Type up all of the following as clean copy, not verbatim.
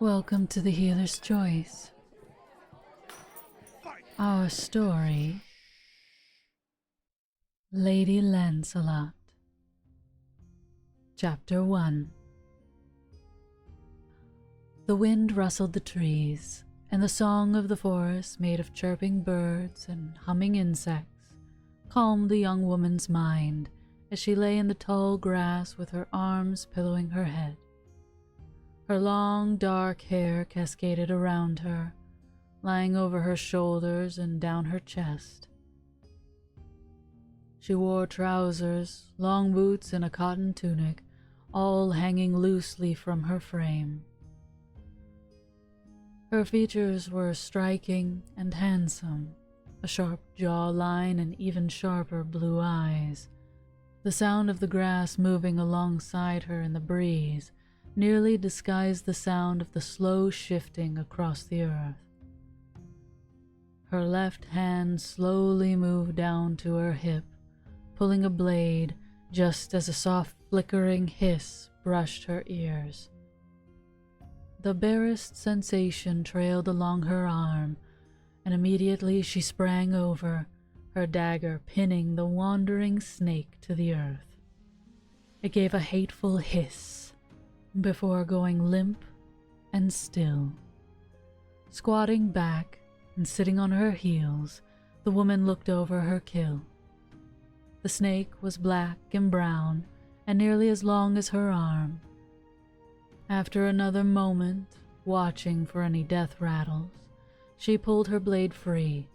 Welcome to the Healer's Choice. Our story, Lady Lancelot. Chapter 1. The wind rustled the trees, and the song of the forest, made of chirping birds and humming insects, calmed the young woman's mind as she lay in the tall grass with her arms pillowing her head. Her long, dark hair cascaded around her, lying over her shoulders and down her chest. She wore trousers, long boots, and a cotton tunic, all hanging loosely from her frame. Her features were striking and handsome, a sharp jawline and even sharper blue eyes. The sound of the grass moving alongside her in the breeze nearly disguised the sound of the slow shifting across the earth. Her left hand slowly moved down to her hip, pulling a blade just as a soft flickering hiss brushed her ears. The barest sensation trailed along her arm, and immediately she sprang over, her dagger pinning the wandering snake to the earth. It gave a hateful hiss before going limp and still. Squatting back and sitting on her heels, the woman looked over her kill. The snake was black and brown and nearly as long as her arm. After another moment, watching for any death rattles, she pulled her blade free,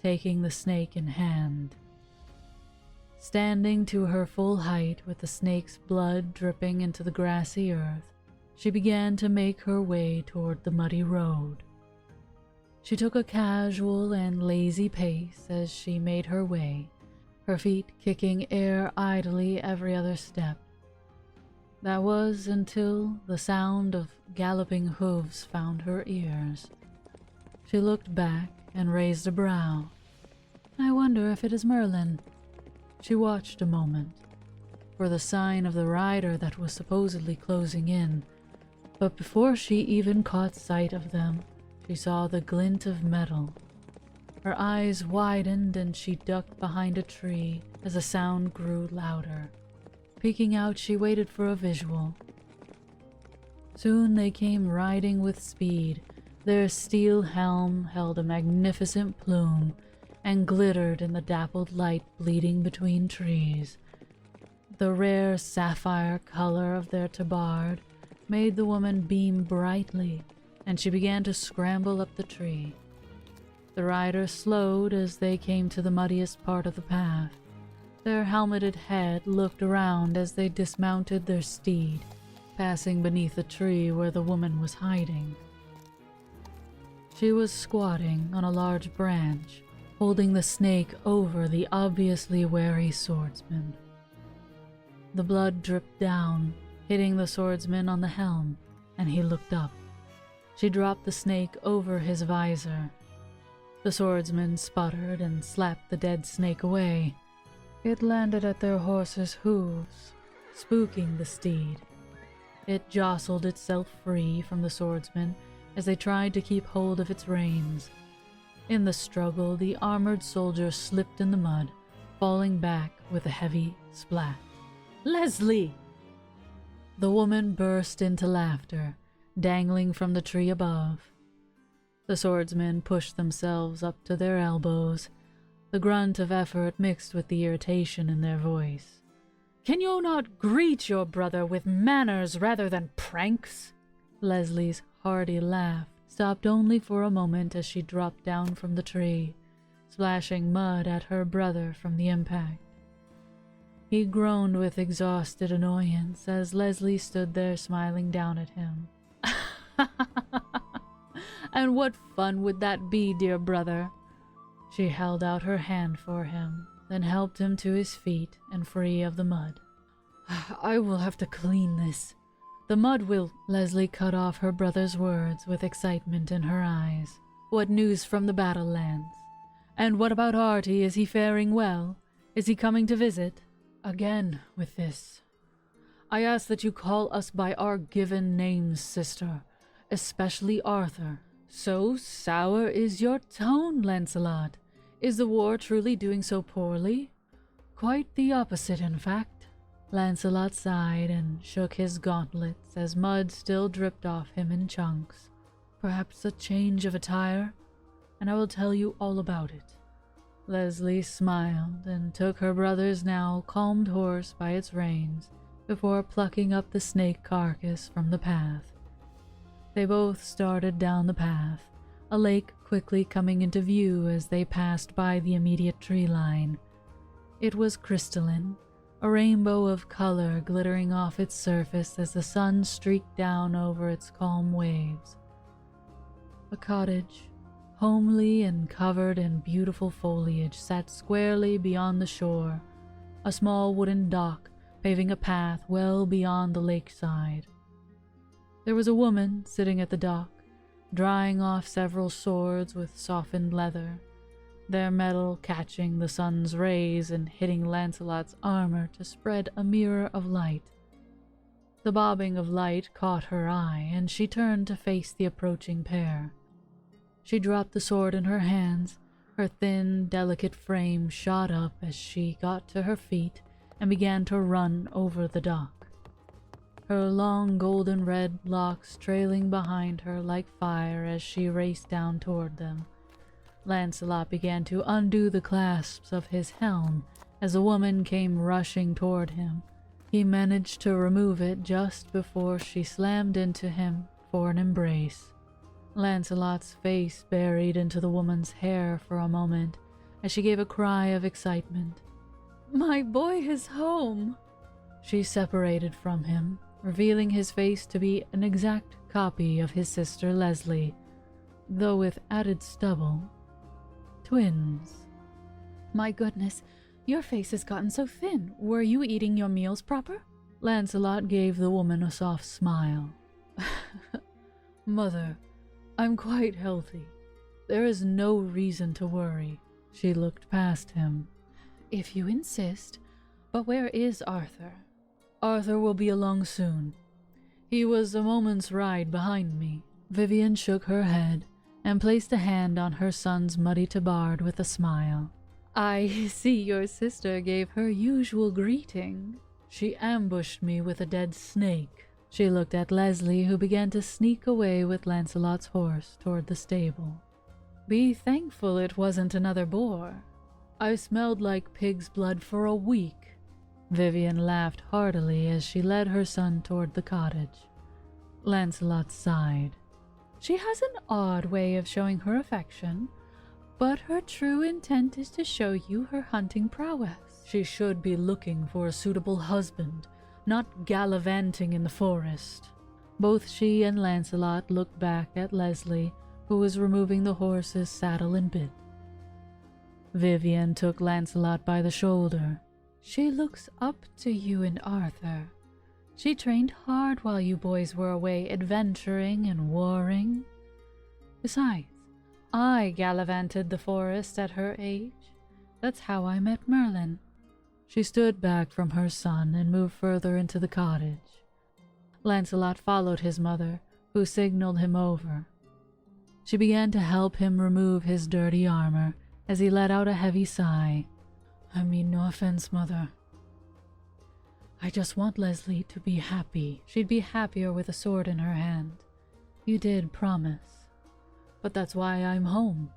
taking the snake in hand. Standing to her full height with the snake's blood dripping into the grassy earth, she began to make her way toward the muddy road. She took a casual and lazy pace as she made her way, her feet kicking air idly every other step. That was until the sound of galloping hooves found her ears. She looked back and raised a brow. "I wonder if it is Merlin." She watched a moment for the sign of the rider that was supposedly closing in, but before she even caught sight of them, she saw the glint of metal. Her eyes widened and she ducked behind a tree as the sound grew louder. Peeking out, she waited for a visual. Soon they came riding with speed. Their steel helm held a magnificent plume and glittered in the dappled light bleeding between trees. The rare sapphire color of their tabard made the woman beam brightly, and she began to scramble up the tree. The rider slowed as they came to the muddiest part of the path. Their helmeted head looked around as they dismounted their steed, passing beneath the tree where the woman was hiding. She was squatting on a large branch, holding the snake over the obviously wary swordsman. The blood dripped down, hitting the swordsman on the helm, and he looked up. She dropped the snake over his visor. The swordsman sputtered and slapped the dead snake away. It landed at their horse's hooves, spooking the steed. It jostled itself free from the swordsman as they tried to keep hold of its reins. In the struggle, the armored soldier slipped in the mud, falling back with a heavy splat. "Leslie!" The woman burst into laughter, dangling from the tree above. The swordsmen pushed themselves up to their elbows, the grunt of effort mixed with the irritation in their voice. "Can you not greet your brother with manners rather than pranks?" Leslie's hearty laugh stopped only for a moment as she dropped down from the tree, splashing mud at her brother from the impact. He groaned with exhausted annoyance as Leslie stood there smiling down at him. "And what fun would that be, dear brother?" She held out her hand for him, then helped him to his feet and free of the mud. "I will have to clean this. The mud will—" Leslie cut off her brother's words with excitement in her eyes. "What news from the Battlelands? And what about Artie? Is he faring well? Is he coming to visit?" "Again with this. I ask that you call us by our given names, sister, especially Arthur. So sour is your tone, Lancelot. Is the war truly doing so poorly? Quite the opposite, in fact. Lancelot sighed and shook his gauntlets as mud still dripped off him in chunks. Perhaps a change of attire, and I will tell you all about it. Leslie smiled and took her brother's now calmed horse by its reins before plucking up the snake carcass from the path. They both started down the path, a lake quickly coming into view as they passed by the immediate tree line. It was crystalline, a rainbow of color glittering off its surface as the sun streaked down over its calm waves. A cottage, homely and covered in beautiful foliage, sat squarely beyond the shore, a small wooden dock paving a path well beyond the lakeside. There was a woman sitting at the dock, drying off several swords with softened leather, their metal catching the sun's rays and hitting Lancelot's armor to spread a mirror of light. The bobbing of light caught her eye, and she turned to face the approaching pair. She dropped the sword in her hands. Her thin, delicate frame shot up as she got to her feet and began to run over the dock, her long golden red locks trailing behind her like fire as she raced down toward them. Lancelot began to undo the clasps of his helm as the woman came rushing toward him. He managed to remove it just before she slammed into him for an embrace. Lancelot's face buried into the woman's hair for a moment as she gave a cry of excitement. "My boy is home!" She separated from him, revealing his face to be an exact copy of his sister Leslie, though with added stubble. Twins. "My goodness, your face has gotten so thin. Were you eating your meals proper?" Lancelot gave the woman a soft smile. "Mother, I'm quite healthy. There is no reason to worry." She looked past him. "If you insist. But where is Arthur?" "Arthur will be along soon. He was a moment's ride behind me." Vivian shook her head and placed a hand on her son's muddy tabard with a smile. "I see your sister gave her usual greeting." "She ambushed me with a dead snake." She looked at Leslie, who began to sneak away with Lancelot's horse toward the stable. "Be thankful it wasn't another boar. I smelled like pig's blood for a week." Vivian laughed heartily as she led her son toward the cottage. Lancelot sighed. "She has an odd way of showing her affection, but her true intent is to show you her hunting prowess. She should be looking for a suitable husband, not gallivanting in the forest." Both she and Lancelot looked back at Leslie, who was removing the horse's saddle and bit. Vivian took Lancelot by the shoulder. "She looks up to you and Arthur. She trained hard while you boys were away adventuring and warring. Besides, I gallivanted the forest at her age. That's how I met Merlin." She stood back from her son and moved further into the cottage. Lancelot followed his mother, who signaled him over. She began to help him remove his dirty armor as he let out a heavy sigh. "I mean no offense, Mother. I just want Leslie to be happy. She'd be happier with a sword in her hand. You did promise. But that's why I'm home.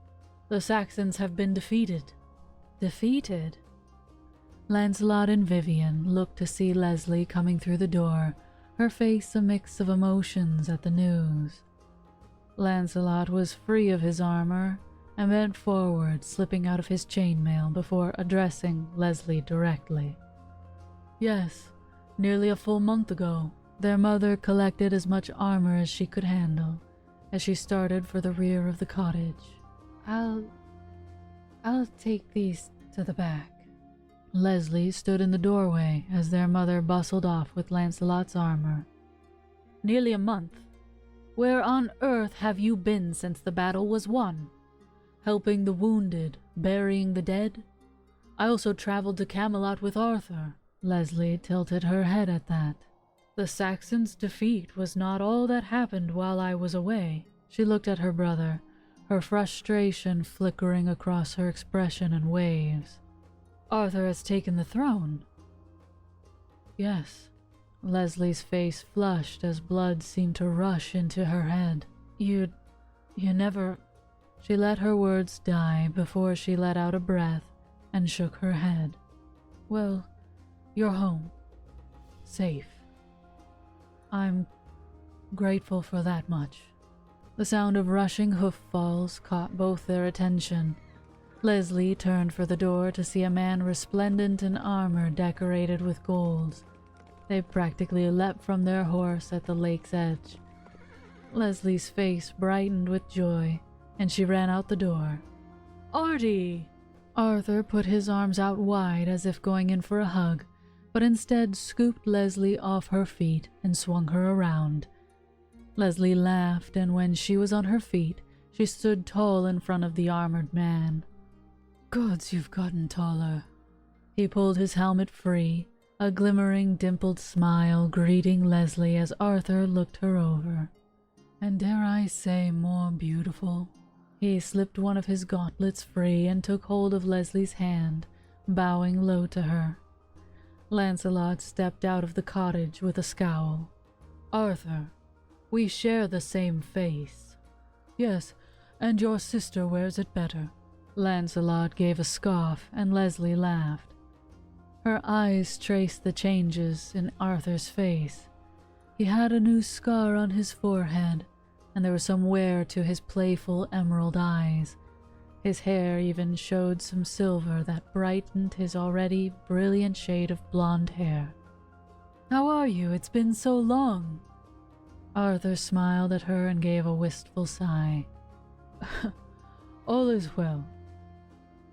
The Saxons have been defeated." "Defeated?" Lancelot and Vivian looked to see Leslie coming through the door, her face a mix of emotions at the news. Lancelot was free of his armor and bent forward, slipping out of his chainmail before addressing Leslie directly. "Yes, nearly a full month ago." Their mother collected as much armor as she could handle as she started for the rear of the cottage. I'll take these to the back." Leslie stood in the doorway as their mother bustled off with Lancelot's armor. "Nearly a month. Where on earth have you been since the battle was won? Helping the wounded, burying the dead? I also traveled to Camelot with Arthur." Leslie tilted her head at that. The Saxons' defeat was not all that happened while I was away. She looked at her brother, her frustration flickering across her expression in waves. Arthur has taken the throne. Yes. Leslie's face flushed as blood seemed to rush into her head. You never... She let her words die before she let out a breath and shook her head. Well, you're home. Safe. I'm grateful for that much. The sound of rushing hoof falls caught both their attention. Leslie turned for the door to see a man resplendent in armor decorated with gold. They practically leapt from their horse at the lake's edge. Leslie's face brightened with joy, and she ran out the door. Artie! Arthur put his arms out wide as if going in for a hug, but instead scooped Leslie off her feet and swung her around. Leslie laughed, and when she was on her feet, she stood tall in front of the armored man. Gods, you've gotten taller. He pulled his helmet free, a glimmering dimpled smile greeting Leslie as Arthur looked her over. And dare I say more beautiful? He slipped one of his gauntlets free and took hold of Leslie's hand, bowing low to her. Lancelot stepped out of the cottage with a scowl. Arthur, we share the same face. Yes, and your sister wears it better. Lancelot gave a scoff, and Leslie laughed. Her eyes traced the changes in Arthur's face. He had a new scar on his forehead, and there was some wear to his playful emerald eyes. His hair even showed some silver that brightened his already brilliant shade of blonde hair. How are you? It's been so long. Arthur smiled at her and gave a wistful sigh. All is well.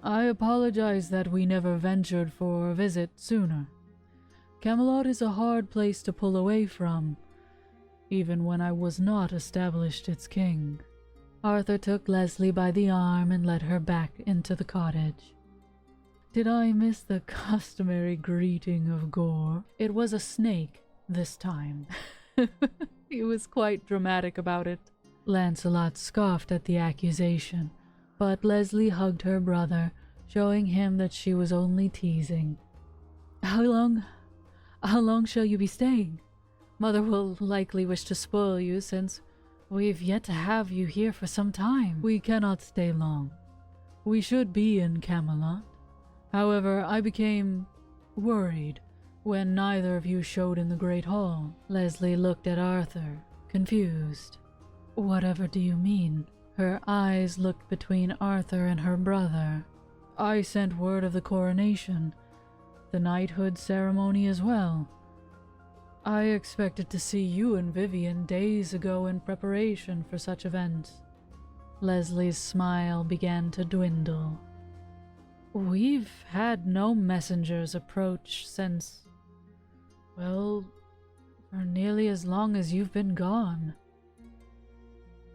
I apologize that we never ventured for a visit sooner. Camelot is a hard place to pull away from, even when I was not established its king. Arthur took Leslie by the arm and led her back into the cottage. Did I miss the customary greeting of gore? It was a snake this time. He was quite dramatic about it. Lancelot scoffed at the accusation, but Leslie hugged her brother, showing him that she was only teasing. How long shall you be staying? Mother will likely wish to spoil you since we've yet to have you here for some time. We cannot stay long. We should be in Camelot. However, I became worried when neither of you showed in the Great Hall. Leslie looked at Arthur, confused. Whatever do you mean? Her eyes looked between Arthur and her brother. I sent word of the coronation, the knighthood ceremony as well. I expected to see you and Vivian days ago in preparation for such events. Leslie's smile began to dwindle. We've had no messengers approach since, well, for nearly as long as you've been gone.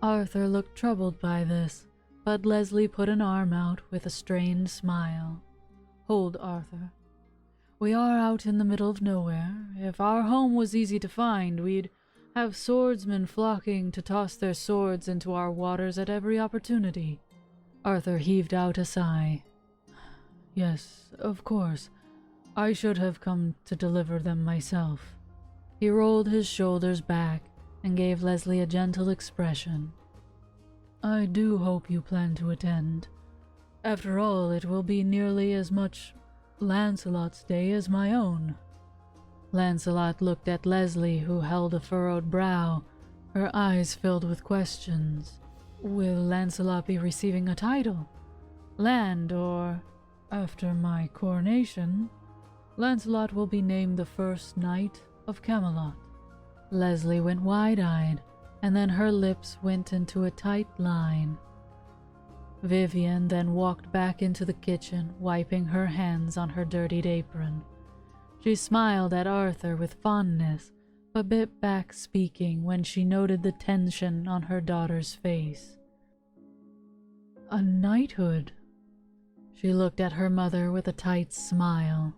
Arthur looked troubled by this, but Leslie put an arm out with a strained smile. Hold, Arthur. We are out in the middle of nowhere. If our home was easy to find, we'd have swordsmen flocking to toss their swords into our waters at every opportunity. Arthur heaved out a sigh. Yes, of course. I should have come to deliver them myself. He rolled his shoulders back and gave Leslie a gentle expression. I do hope you plan to attend. After all, it will be nearly as much Lancelot's day as my own. Lancelot looked at Leslie, who held a furrowed brow, her eyes filled with questions. Will Lancelot be receiving a title? Land, or, after my coronation, Lancelot will be named the first knight of Camelot. Leslie went wide-eyed, and then her lips went into a tight line. Vivian then walked back into the kitchen, wiping her hands on her dirtied apron. She smiled at Arthur with fondness, but bit back speaking when she noted the tension on her daughter's face. A knighthood. She looked at her mother with a tight smile.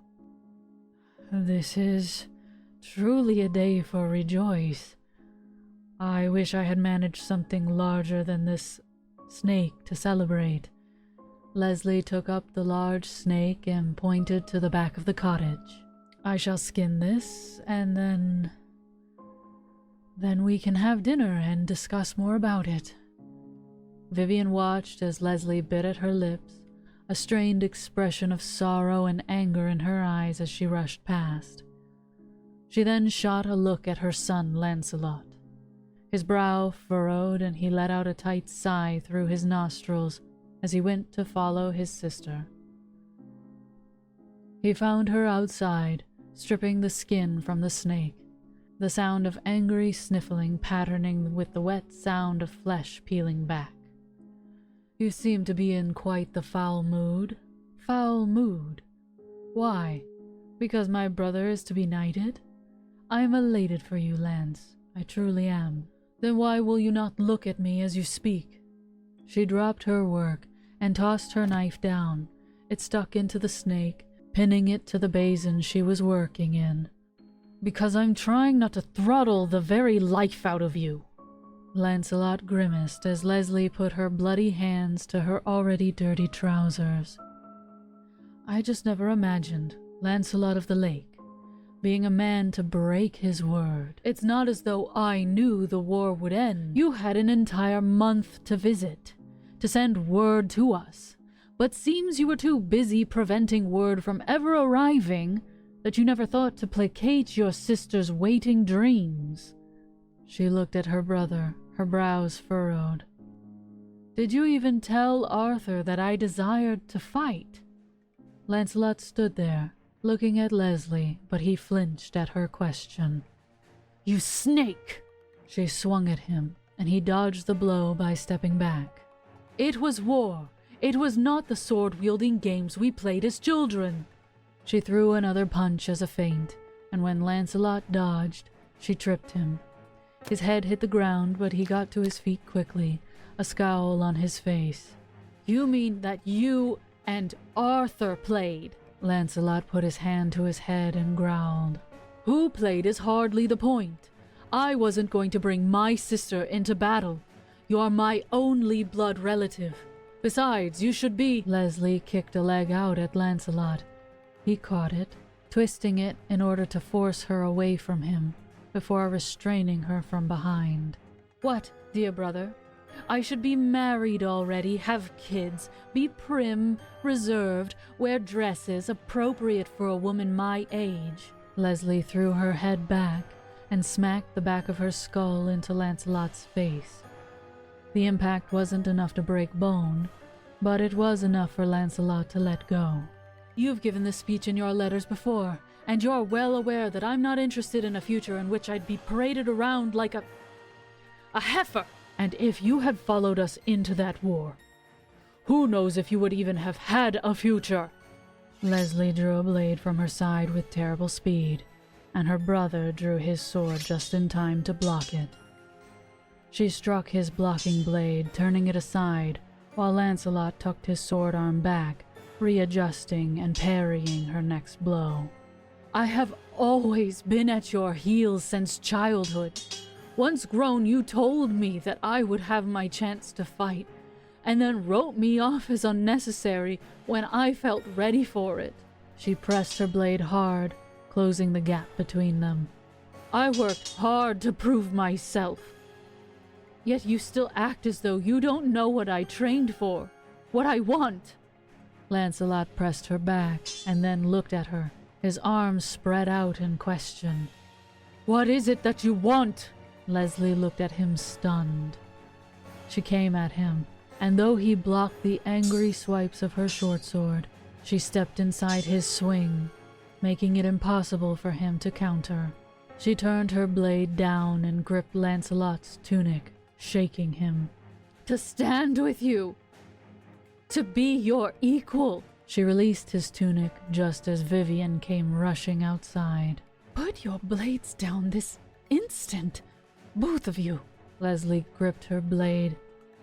This is Truly a day for rejoice. I wish I had managed something larger than this snake to celebrate. Leslie took up the large snake and pointed to the back of the cottage. I shall skin this, and then we can have dinner and discuss more about it. Vivian watched as Leslie bit at her lips, a strained expression of sorrow and anger in her eyes as she rushed past. She then shot a look at her son Lancelot. His brow furrowed, and he let out a tight sigh through his nostrils as he went to follow his sister. He found her outside, stripping the skin from the snake, the sound of angry sniffling patterning with the wet sound of flesh peeling back. You seem to be in quite the foul mood. Foul mood? Why? Because my brother is to be knighted? I am elated for you, Lance. I truly am. Then why will you not look at me as you speak? She dropped her work and tossed her knife down. It stuck into the snake, pinning it to the basin she was working in. Because I'm trying not to throttle the very life out of you. Lancelot grimaced as Leslie put her bloody hands to her already dirty trousers. I just never imagined Lancelot of the Lake being a man to break his word. It's not as though I knew the war would end. You had an entire month to visit, to send word to us, but seems you were too busy preventing word from ever arriving that you never thought to placate your sister's waiting dreams. She looked at her brother, her brows furrowed. Did you even tell Arthur that I desired to fight? Lancelot stood there, looking at Leslie, but he flinched at her question. You snake! She swung at him, and he dodged the blow by stepping back. It was war. It was not the sword-wielding games we played as children. She threw another punch as a feint, and when Lancelot dodged, she tripped him. His head hit the ground, but he got to his feet quickly, a scowl on his face. You mean that you and Arthur played? Lancelot put his hand to his head and growled. Who played is hardly the point. I wasn't going to bring my sister into battle. You're my only blood relative. Besides, you should be— Leslie kicked a leg out at Lancelot. He caught it, twisting it in order to force her away from him, before restraining her from behind. What, dear brother? I should be married already, have kids, be prim, reserved, wear dresses appropriate for a woman my age. Leslie threw her head back and smacked the back of her skull into Lancelot's face. The impact wasn't enough to break bone, but it was enough for Lancelot to let go. You've given this speech in your letters before, and you're well aware that I'm not interested in a future in which I'd be paraded around like a heifer. And if you had followed us into that war, who knows if you would even have had a future? Leslie drew a blade from her side with terrible speed, and her brother drew his sword just in time to block it. She struck his blocking blade, turning it aside, while Lancelot tucked his sword arm back, readjusting and parrying her next blow. I have always been at your heels since childhood. Once grown, you told me that I would have my chance to fight, and then wrote me off as unnecessary when I felt ready for it. She pressed her blade hard, closing the gap between them. I worked hard to prove myself. Yet you still act as though you don't know what I trained for, what I want. Lancelot pressed her back and then looked at her, his arms spread out in question. What is it that you want? Leslie looked at him stunned. She came at him, and though he blocked the angry swipes of her short sword, she stepped inside his swing, making it impossible for him to counter. She turned her blade down and gripped Lancelot's tunic, shaking him. To stand with you! To be your equal! She released his tunic just as Vivian came rushing outside. Put your blades down this instant! Both of you! Leslie gripped her blade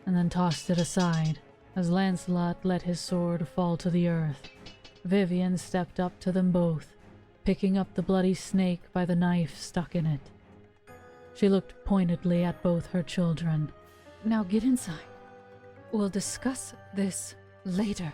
and then tossed it aside as Lancelot let his sword fall to the earth. Vivian stepped up to them both, picking up the bloody snake by the knife stuck in it. She looked pointedly at both her children. Now get inside. We'll discuss this later.